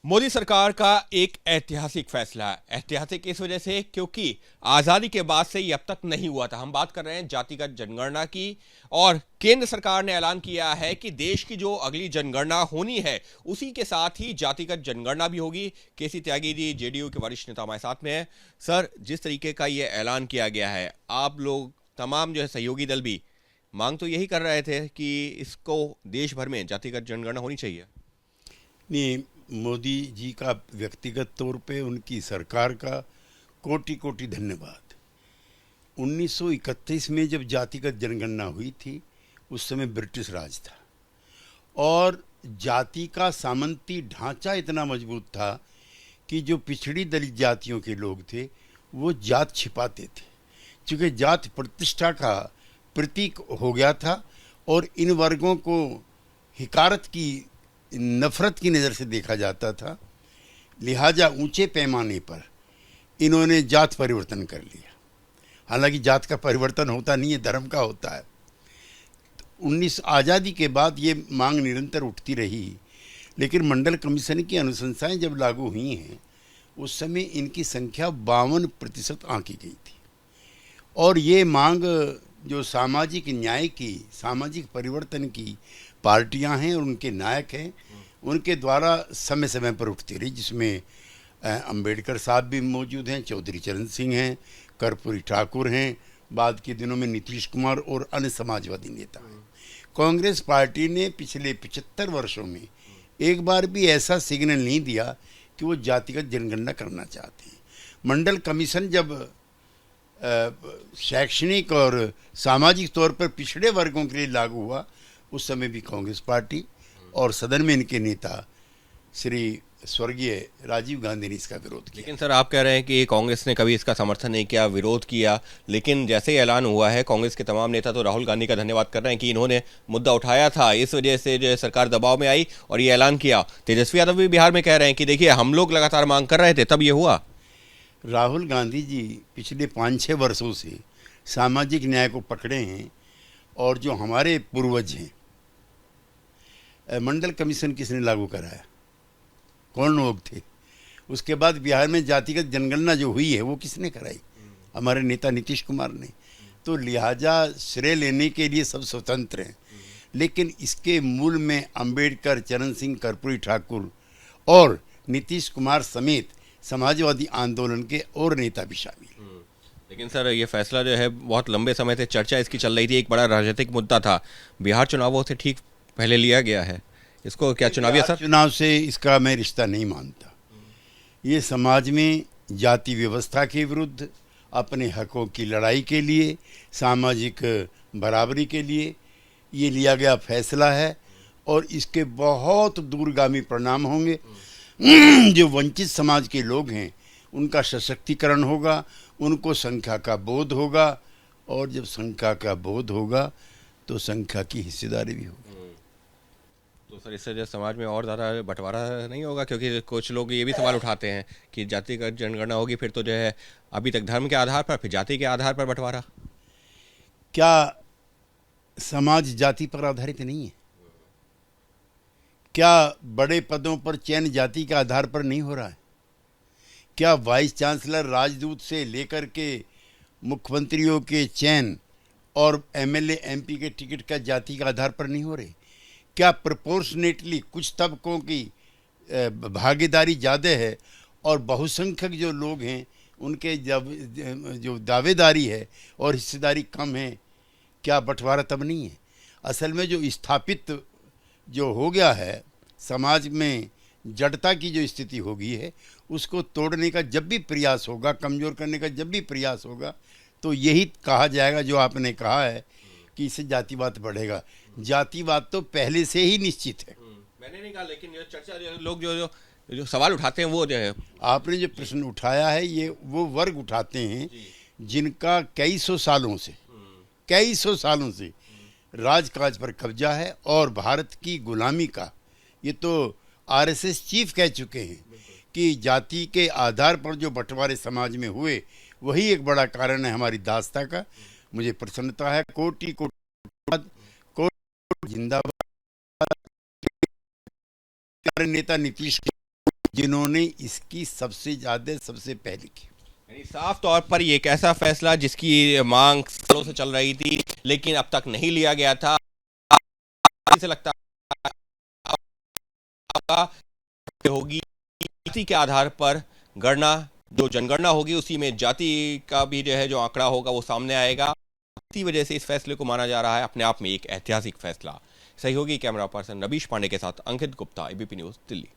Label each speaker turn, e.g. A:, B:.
A: मोदी सरकार का एक ऐतिहासिक फैसला है। ऐतिहासिक इस वजह से क्योंकि आजादी के बाद से ये अब तक नहीं हुआ था। हम बात कर रहे हैं जातिगत जनगणना की और केंद्र सरकार ने ऐलान किया है कि देश की जो अगली जनगणना होनी है उसी के साथ ही जातिगत जनगणना भी होगी। केसी त्यागी जी जेडीयू के वरिष्ठ नेता हमारे साथ में हैं। सर, जिस तरीके का ये ऐलान किया गया है, आप लोग तमाम जो है सहयोगी दल भी मांग तो यही कर रहे थे कि इसको देश भर में जातिगत जनगणना होनी चाहिए।
B: नहीं, मोदी जी का व्यक्तिगत तौर पे उनकी सरकार का कोटि कोटि धन्यवाद। 1931 में जब जातिगत जनगणना हुई थी उस समय ब्रिटिश राज था और जाति का सामंती ढांचा इतना मजबूत था कि जो पिछड़ी दलित जातियों के लोग थे वो जात छिपाते थे, क्योंकि जात प्रतिष्ठा का प्रतीक हो गया था और इन वर्गों को हिकारत की, नफरत की नज़र से देखा जाता था। लिहाजा ऊंचे पैमाने पर इन्होंने जात परिवर्तन कर लिया। हालांकि जात का परिवर्तन होता नहीं है, धर्म का होता है। 19 आज़ादी के बाद ये मांग निरंतर उठती रही, लेकिन मंडल कमीशन की अनुशंसाएं जब लागू हुई हैं उस समय इनकी संख्या 52% आंकी गई थी। और ये मांग जो सामाजिक न्याय की, सामाजिक परिवर्तन की पार्टियां हैं और उनके नायक हैं, उनके द्वारा समय समय पर उठती रही, जिसमें अंबेडकर साहब भी मौजूद हैं, चौधरी चरण सिंह हैं, कर्पूरी ठाकुर हैं, बाद के दिनों में नीतीश कुमार और अन्य समाजवादी नेता हैं। कांग्रेस पार्टी ने पिछले 75 वर्षों में एक बार भी ऐसा सिग्नल नहीं दिया कि वो जातिगत जनगणना करना चाहते हैं। मंडल कमीशन जब शैक्षणिक और सामाजिक तौर पर पिछड़े वर्गों के लिए लागू हुआ उस समय भी कांग्रेस पार्टी और सदन में इनके नेता श्री स्वर्गीय राजीव गांधी ने इसका विरोध किया।
A: लेकिन सर, आप कह रहे हैं कि कांग्रेस ने कभी इसका समर्थन नहीं किया, विरोध किया, लेकिन जैसे ही ऐलान हुआ है कांग्रेस के तमाम नेता तो राहुल गांधी का धन्यवाद कर रहे हैं कि इन्होंने मुद्दा उठाया था, इस वजह से जो है सरकार दबाव में आई और ये ऐलान किया। तेजस्वी यादव भी बिहार में कह रहे हैं कि देखिए, हम लोग लगातार मांग कर रहे थे तब ये हुआ।
B: राहुल गांधी जी पिछले 5-6 वर्षों से सामाजिक न्याय को पकड़े हैं और जो हमारे पूर्वज हैं, मंडल कमीशन किसने लागू कराया, कौन लोग थे? उसके बाद बिहार में जातिगत जनगणना जो हुई है वो किसने कराई? हमारे नेता नीतीश कुमार ने। तो लिहाजा श्रेय लेने के लिए सब स्वतंत्र हैं, लेकिन इसके मूल में अंबेडकर, चरण सिंह, कर्पूरी ठाकुर और नीतीश कुमार समेत समाजवादी आंदोलन के और नेता भी शामिल।
A: लेकिन सर, ये फैसला जो है बहुत लंबे समय से चर्चा इसकी चल रही थी, एक बड़ा राजनीतिक मुद्दा था, बिहार चुनावों से ठीक पहले लिया गया है, इसको क्या चुनावी असर?
B: चुनाव से इसका मैं रिश्ता नहीं मानता। ये समाज में जाति व्यवस्था के विरुद्ध, अपने हकों की लड़ाई के लिए, सामाजिक बराबरी के लिए ये लिया गया फैसला है और इसके बहुत दूरगामी परिणाम होंगे। जो वंचित समाज के लोग हैं उनका सशक्तिकरण होगा, उनको संख्या का बोध होगा और जब संख्या का बोध होगा तो संख्या की हिस्सेदारी भी होगी।
A: तो सर, इससे जो समाज में और ज़्यादा बंटवारा नहीं होगा? क्योंकि कुछ लोग ये भी सवाल उठाते हैं कि जातिगत जनगणना होगी फिर तो जो है अभी तक धर्म के आधार पर, फिर जाति के आधार पर बंटवारा।
B: क्या समाज जाति पर आधारित नहीं है? क्या बड़े पदों पर चयन जाति के आधार पर नहीं हो रहा है? क्या वाइस चांसलर, राजदूत से लेकर के मुख्यमंत्रियों के चयन और एमएलए एमपी के टिकट का जाति के आधार पर नहीं हो रहे? क्या प्रोपोर्शनेटली कुछ तबकों की भागीदारी ज़्यादा है और बहुसंख्यक जो लोग हैं उनके जो दावेदारी है और हिस्सेदारी कम है? क्या बंटवारा तब नहीं है? असल में जो स्थापित जो हो गया है समाज में, जड़ता की जो स्थिति हो गई है, उसको तोड़ने का जब भी प्रयास होगा, कमज़ोर करने का जब भी प्रयास होगा, तो यही कहा जाएगा जो आपने कहा है कि इससे जातिवाद बढ़ेगा। जातिवाद तो पहले से ही निश्चित है।
A: मैंने नहीं कहा, लेकिन जो चर्चा जो लोग जो सवाल उठाते हैं वो जो है,
B: आपने जो प्रश्न उठाया है ये वो वर्ग उठाते हैं जिनका कई सौ सालों से राजकाज पर कब्जा है और भारत की गुलामी का, ये तो आरएसएस चीफ कह चुके हैं कि जाति के आधार पर जो बंटवारे समाज में हुए वही एक बड़ा कारण है हमारी दास्ता का। मुझे प्रसन्नता है, कोटि कोटि जिंदाबाद। नेता नीतीश जिन्होंने इसकी सबसे ज़्यादा सबसे पहले की।
A: यानी साफ तौर पर ये एक ऐसा फैसला जिसकी मांग सालों से चल रही थी लेकिन अब तक नहीं लिया गया था। से लगता होगी जाति के आधार पर गणना, जो जनगणना होगी उसी में जाति का भी जो है जो आंकड़ा होगा वो सामने आएगा। इसी वजह से इस फैसले को माना जा रहा है अपने आप में एक ऐतिहासिक फैसला। सहयोगी कैमरा पर्सन रवीश पांडे के साथ अंकित गुप्ता, एबीपी न्यूज, दिल्ली।